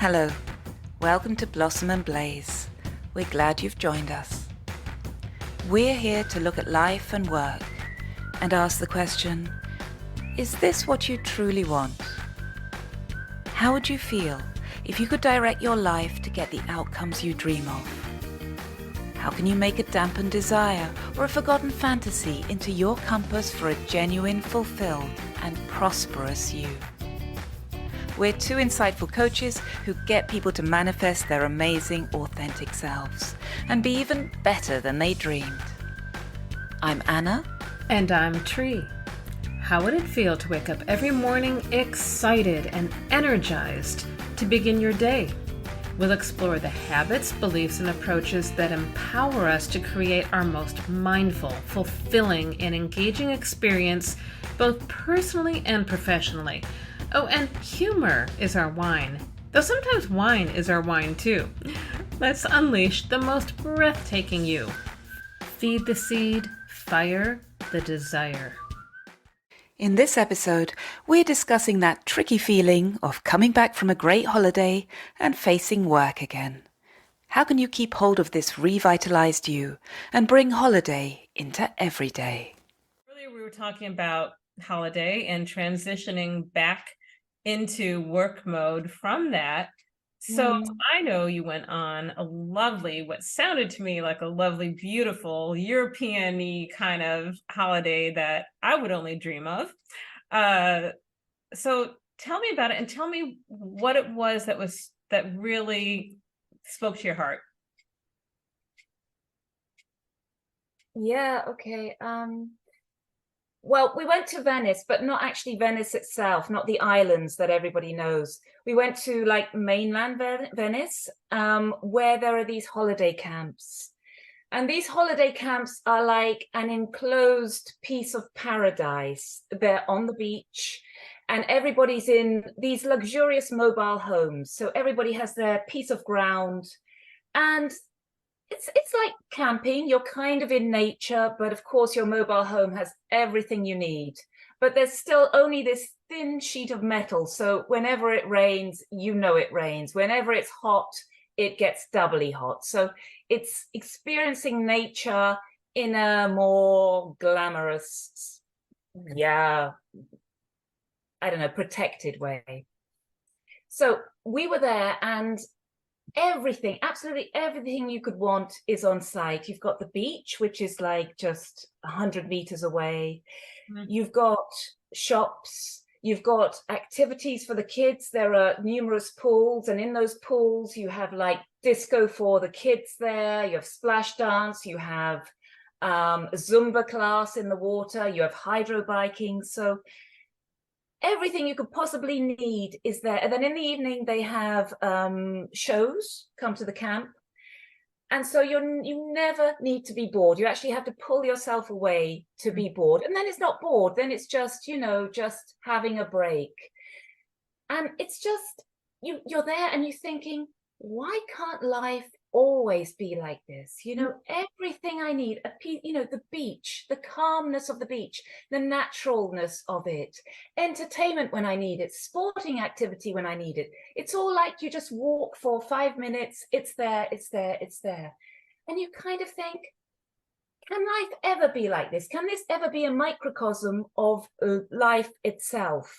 Hello, welcome to Blossom and Blaze. We're glad you've joined us. We're here to look at life and work and ask the question, is this what you truly want? How would you feel if you could direct your life to get the outcomes you dream of? How can you make a dampened desire or a forgotten fantasy into your compass for a genuine, fulfilled, and prosperous you? We're two insightful coaches who get people to manifest their amazing, authentic selves and be even better than they dreamed. I'm Anna. And I'm Trie. How would it feel to wake up every morning excited and energized to begin your day? We'll explore the habits, beliefs, and approaches that empower us to create our most mindful, fulfilling, and engaging experience, both personally and professionally. Oh, and humor is our wine, though sometimes wine is our wine too. Let's unleash the most breathtaking you. Feed the seed, fire the desire. In this episode, we're discussing that tricky feeling of coming back from a great holiday and facing work again. How can you keep hold of this revitalized you and bring holiday into every day? Earlier we were talking about holiday and transitioning back into work mode from that. So I know you went on a lovely, what sounded to me like a lovely, beautiful European-y kind of holiday that I would only dream of. So tell me about it and tell me what it was that really spoke to your heart. Yeah, okay. Well, we went to Venice, but not actually Venice itself, not the islands that everybody knows. We went to like mainland Venice, where there are these holiday camps. And these holiday camps are like an enclosed piece of paradise. They're on the beach, and everybody's in these luxurious mobile homes. So everybody has their piece of ground, and it's like camping. You're kind of in nature, but of course your mobile home has everything you need. But there's still only this thin sheet of metal. So whenever it rains, you know it rains. Whenever it's hot, it gets doubly hot. So it's experiencing nature in a more glamorous, protected way. So we were there, and everything, absolutely everything you could want is on site. You've got the beach, which is like just 100 meters away. You've got shops, you've got activities for the kids. There are numerous pools, and in those pools you have like disco for the kids there, you have splash dance, you have a Zumba class in the water, you have hydro biking. So everything you could possibly need is there. And then in the evening they have shows come to the camp, and so you never need to be bored. You actually have to pull yourself away to be bored, and then it's not bored, then it's just just having a break. And it's just you're there and you're thinking, why can't life always be like this? Everything I need, the beach, the calmness of the beach, the naturalness of it, entertainment when I need it, sporting activity when I need it. It's all like you just walk for 5 minutes, it's there, it's there, it's there. And you kind of think, can life ever be like this? Can this ever be a microcosm of life itself?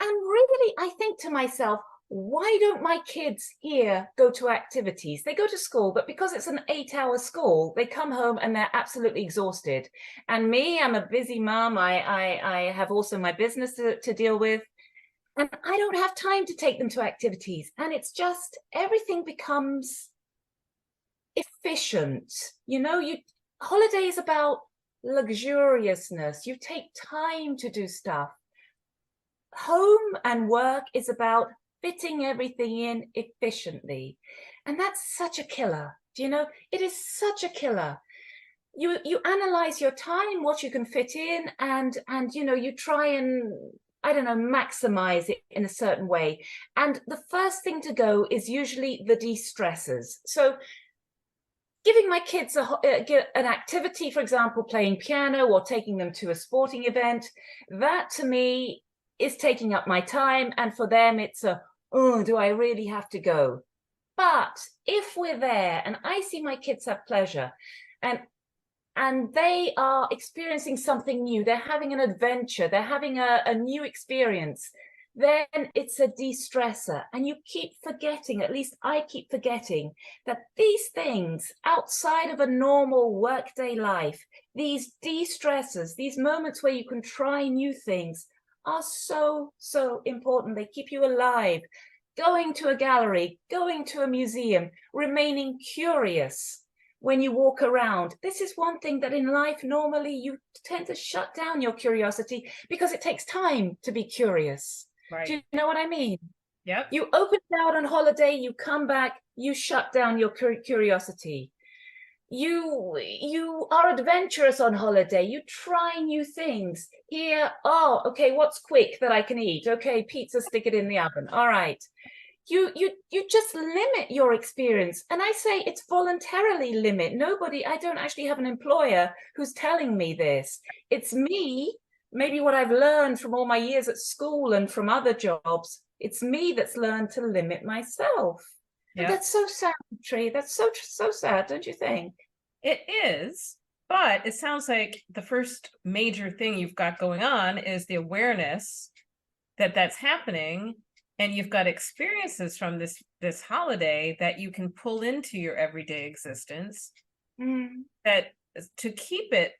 And really, I think to myself, why don't my kids here go to activities? They go to school, but because it's an 8-hour school, they come home and they're absolutely exhausted. And me, I'm a busy mom. I have also my business to deal with. And I don't have time to take them to activities. And it's just, everything becomes efficient. Holiday is about luxuriousness. You take time to do stuff. Home and work is about fitting everything in efficiently, and that's such a killer. It is such a killer. You analyze your time, what you can fit in, and you try and maximize it in a certain way. And the first thing to go is usually the de-stressors. So giving my kids an activity, for example, playing piano or taking them to a sporting event, that to me is taking up my time, and for them it's a oh, do I really have to go? But if we're there and I see my kids have pleasure and they are experiencing something new, they're having an adventure, they're having a new experience, then it's a de-stressor. And you keep forgetting, at least I keep forgetting, that these things outside of a normal workday life, these de-stressors, these moments where you can try new things, are so, so important. They keep you alive. Going to a gallery, going to a museum, remaining curious when you walk around. This is one thing that in life, normally you tend to shut down your curiosity because it takes time to be curious. Right. Do you know what I mean? Yep. You open it out on holiday, you come back, you shut down your curiosity. You are adventurous on holiday. You try new things. Here, oh, okay, what's quick that I can eat? Okay, pizza, stick it in the oven. All right. You just limit your experience. And I say it's voluntarily limit. Nobody, I don't actually have an employer who's telling me this. It's me, maybe what I've learned from all my years at school and from other jobs. It's me that's learned to limit myself. Yep. And that's so sad, Trie. That's so sad, don't you think? It is, but it sounds like the first major thing you've got going on is the awareness that that's happening, and you've got experiences from this holiday that you can pull into your everyday existence, that to keep it,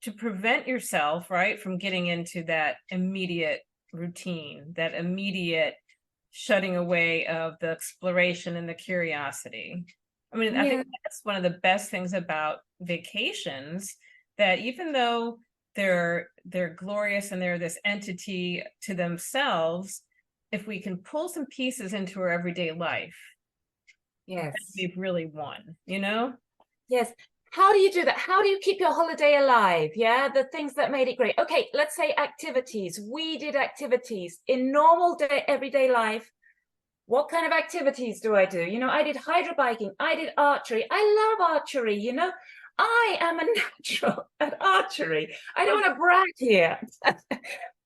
to prevent yourself, right, from getting into that immediate routine, that immediate shutting away of the exploration and the curiosity. I mean, I think that's one of the best things about vacations, that even though they're glorious and they're this entity to themselves, if we can pull some pieces into our everyday life, yes, we've really won, you know? Yes. How do you do that? How do you keep your holiday alive? Yeah, the things that made it great. Okay, let's say activities. We did activities in normal day, everyday life. What kind of activities do? You know, I did hydro biking. I did archery. I love archery. You know, I am a natural at archery. I don't want to brag here.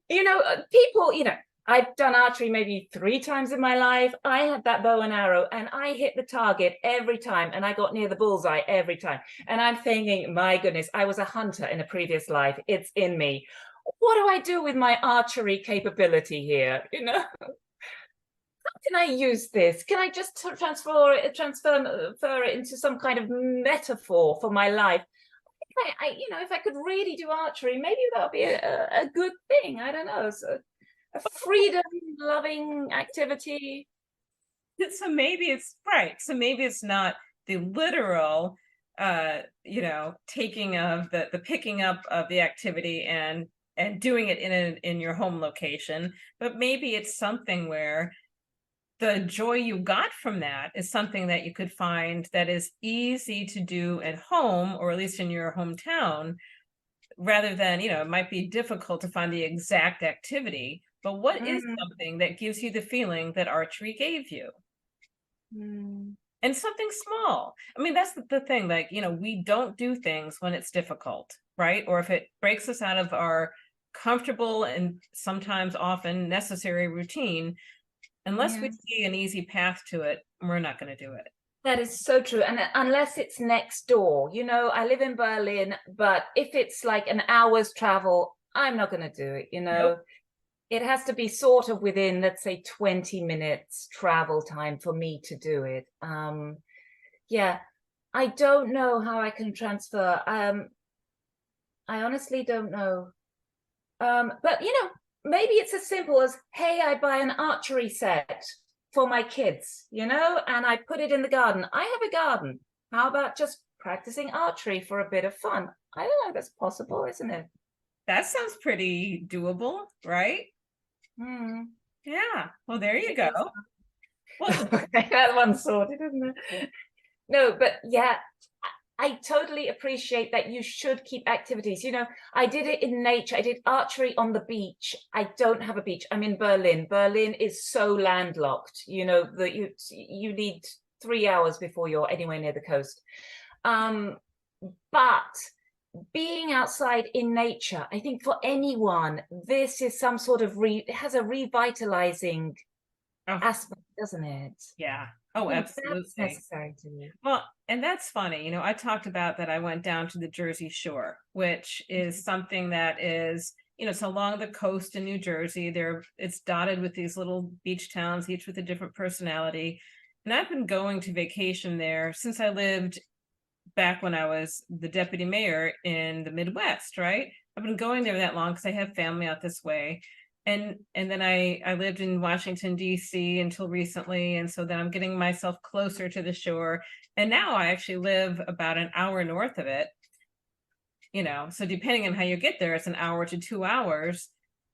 You know, people, you know, I've done archery maybe 3 times in my life. I had that bow and arrow and I hit the target every time and I got near the bullseye every time. And I'm thinking, my goodness, I was a hunter in a previous life. It's in me. What do I do with my archery capability here? You know, how can I use this? Can I just transfer it into some kind of metaphor for my life? You know, if I could really do archery, maybe that would be a good thing. I don't know. So, a freedom-loving activity. So maybe it's right. So maybe it's not the literal, you know, taking of the picking up of the activity and doing it in your home location, but maybe it's something where the joy you got from that is something that you could find that is easy to do at home, or at least in your hometown, rather than, you know, it might be difficult to find the exact activity, but what is something that gives you the feeling that archery gave you? And something small. I mean, that's the thing, like, you know, we don't do things when it's difficult, right? Or if it breaks us out of our comfortable and sometimes often necessary routine, unless we see an easy path to it, we're not going to do it. That is so true. And unless it's next door, you know, I live in Berlin, but if it's like an hour's travel, I'm not going to do it, you know. Nope. It has to be sort of within, let's say, 20 minutes travel time for me to do it. Yeah, I don't know how I can transfer. I honestly don't know. But, you know, maybe it's as simple as, hey, I buy an archery set for my kids, you know, and I put it in the garden. I have a garden. How about just practicing archery for a bit of fun? I don't know, that's possible, isn't it? That sounds pretty doable, right? Yeah. Well, there you go. Well, that one's sorted, isn't it? No, but yeah, I totally appreciate that you should keep activities. You know, I did it in nature. I did archery on the beach. I don't have a beach. I'm in Berlin. Berlin is so landlocked, you know, that you need 3 hours before you're anywhere near the coast. But being outside in nature, I think for anyone, this is some sort of it has a revitalizing Oh, aspect, doesn't it? yeah. Oh, That's absolutely. necessary to me. Well, and that's funny. I talked about that I went down to the Jersey Shore, which is something that is, it's along the coast in New Jersey. It's dotted with these little beach towns, each with a different personality. And I've been going to vacation there since I lived back when I was the deputy mayor in the Midwest, right? I've been going there that long because I have family out this way. And then I lived in Washington, D.C. until recently. And so then I'm getting myself closer to the shore. And now I actually live about an hour north of it. So depending on how you get there, it's an hour to 2 hours.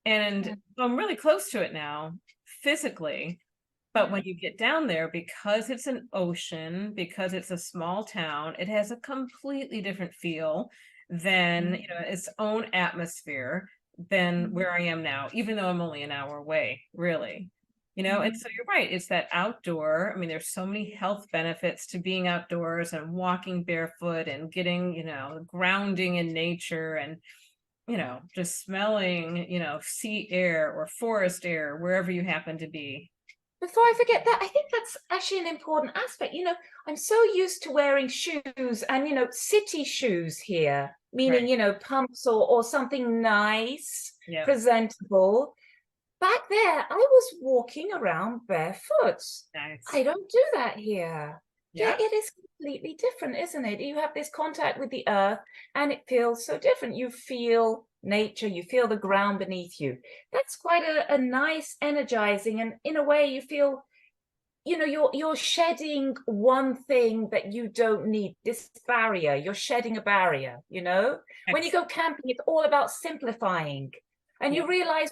And Yeah. so I'm really close to it now, physically. But when you get down there, because it's an ocean, because it's a small town, it has a completely different feel than, its own atmosphere than where I am now, even though I'm only an hour away, really. And so you're right, it's that outdoor. I mean, there's so many health benefits to being outdoors and walking barefoot and getting, grounding in nature and, just smelling, sea air or forest air, wherever you happen to be. Before I forget that, I think that's actually an important aspect. I'm so used to wearing shoes and, city shoes here, meaning, Right. pumps or something nice, Yeah. presentable. Back there, I was walking around barefoot. Nice. I don't do that here. Yeah, Yeah. it is completely different, isn't it? You have this contact with the earth and it feels so different. You feel nature, you feel the ground beneath you. That's quite a nice, energizing, and in a way you feel, you're shedding one thing that you don't need, this barrier. You're shedding a barrier. When you Excellent. go camping, it's all about simplifying. And Yeah. you realize,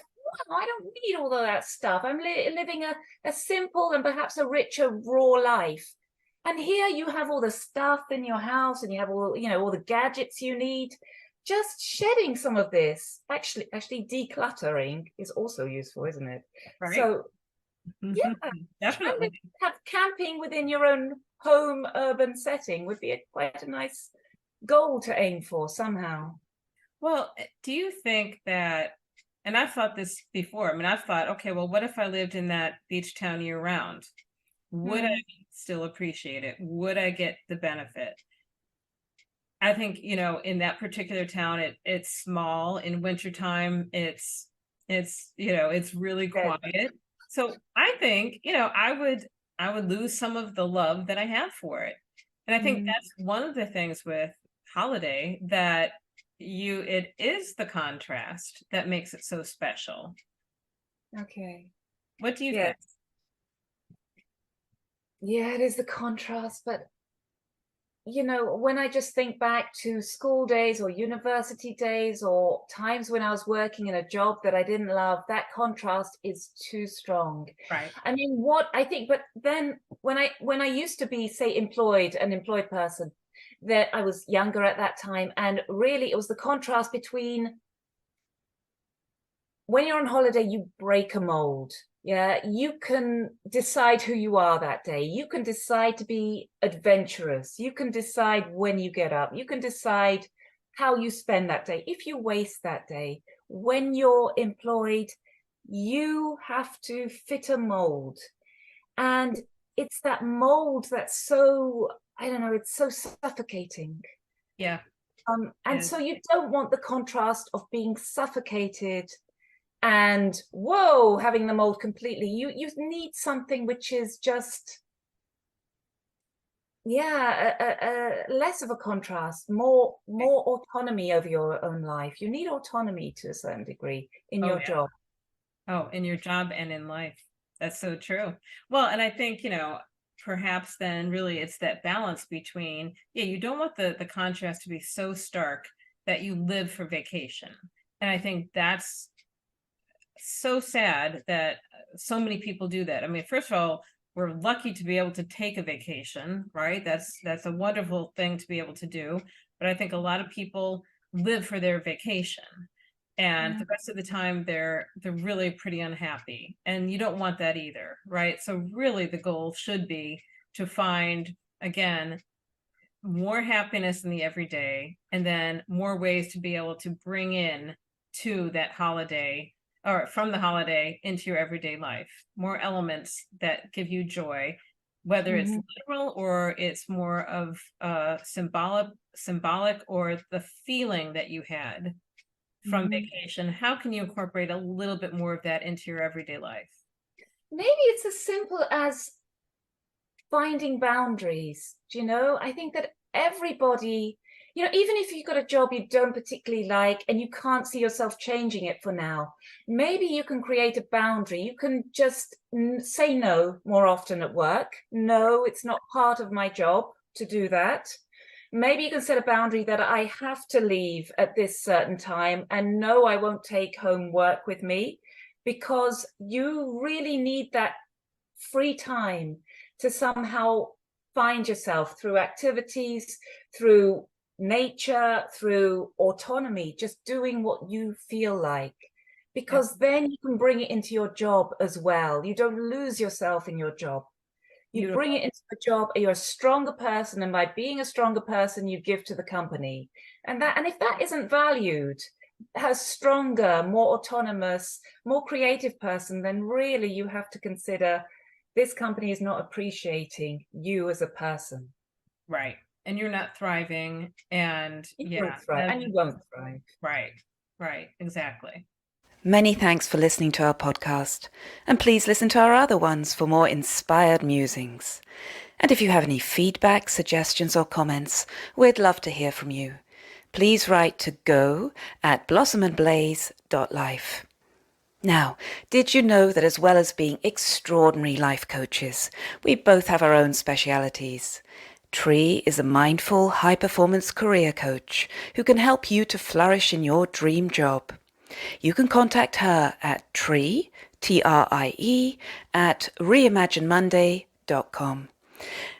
wow, I don't need all of that stuff. I'm living a simple and perhaps a richer, raw life. And here you have all the stuff in your house and you have all the gadgets you need. Just shedding some of this, actually decluttering is also useful, isn't it? Right. So yeah, trying to Definitely. have camping within your own home urban setting would be quite a nice goal to aim for somehow. Well, do you think that, and I've thought this before, I mean, I've thought, okay, well, what if I lived in that beach town year round? Would I Hmm. still appreciate it? Would I get the benefit? I think, in that particular town, it's small. In wintertime, it's really Yeah. quiet. So I think, I would lose some of the love that I have for it. And I think Mm, that's one of the things with holiday that it is the contrast that makes it so special. okay. What do you think? Yes. Yeah, it is the contrast, but when I just think back to school days or university days or times when I was working in a job that I didn't love, that contrast is too strong. Right. I mean, what I think, but then when I used to be, say, an employed person, that I was younger at that time, and really it was the contrast between when you're on holiday, you break a mold. Yeah, you can decide who you are that day. You can decide to be adventurous. You can decide when you get up. You can decide how you spend that day. If you waste that day, when you're employed, you have to fit a mold. And it's that mold that's so, I don't know, it's so suffocating. Yeah. And Yeah. so you don't want the contrast of being suffocated and whoa, having the mold completely. You need something which is just, yeah, less of a contrast, more autonomy over your own life. You need autonomy to a certain degree in Oh, your yeah. job. Oh, in your job and in life. That's so true. Well, and I think, perhaps then really it's that balance between, yeah, you don't want the contrast to be so stark that you live for vacation. And I think that's so sad that so many people do that. I mean, first of all, we're lucky to be able to take a vacation, right? That's a wonderful thing to be able to do. But I think a lot of people live for their vacation and Yeah. the rest of the time they're really pretty unhappy, and you don't want that either, right? So really the goal should be to find, again, more happiness in the everyday and then more ways to be able to bring in to that holiday or from the holiday into your everyday life, more elements that give you joy, whether it's literal or it's more of symbolic, or the feeling that you had from vacation. How can you incorporate a little bit more of that into your everyday life? Maybe it's as simple as finding boundaries. I think that everybody, even if you've got a job you don't particularly like and you can't see yourself changing it for now, maybe you can create a boundary. You can just say no more often at work. No, it's not part of my job to do that. Maybe you can set a boundary that I have to leave at this certain time, and no, I won't take home work with me, because you really need that free time to somehow find yourself through activities, through nature, through autonomy, just doing what you feel like, because then you can bring it into your job as well. You don't lose yourself in your job. You Beautiful. bring it into the job, you're a stronger person, and by being a stronger person, you give to the company. And if that isn't valued, a stronger, more autonomous, more creative person, then really you have to consider this company is not appreciating you as a person. Right. And you're not thriving, and You won't thrive, and you won't thrive. Right, exactly. Many thanks for listening to our podcast, and please listen to our other ones for more inspired musings. And if you have any feedback, suggestions, or comments, we'd love to hear from you. Please write to go@blossomandblaze.life. Now, did you know that as well as being extraordinary life coaches, we both have our own specialities? Trie is a mindful, high-performance career coach who can help you to flourish in your dream job. You can contact her at Trie, Trie, at reimaginemonday.com.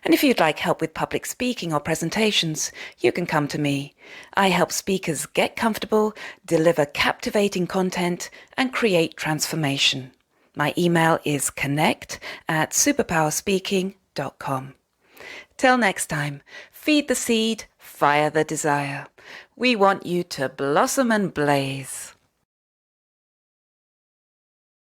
And if you'd like help with public speaking or presentations, you can come to me. I help speakers get comfortable, deliver captivating content, and create transformation. My email is connect@superpowerspeaking.com. Till next time, feed the seed, fire the desire. We want you to blossom and blaze.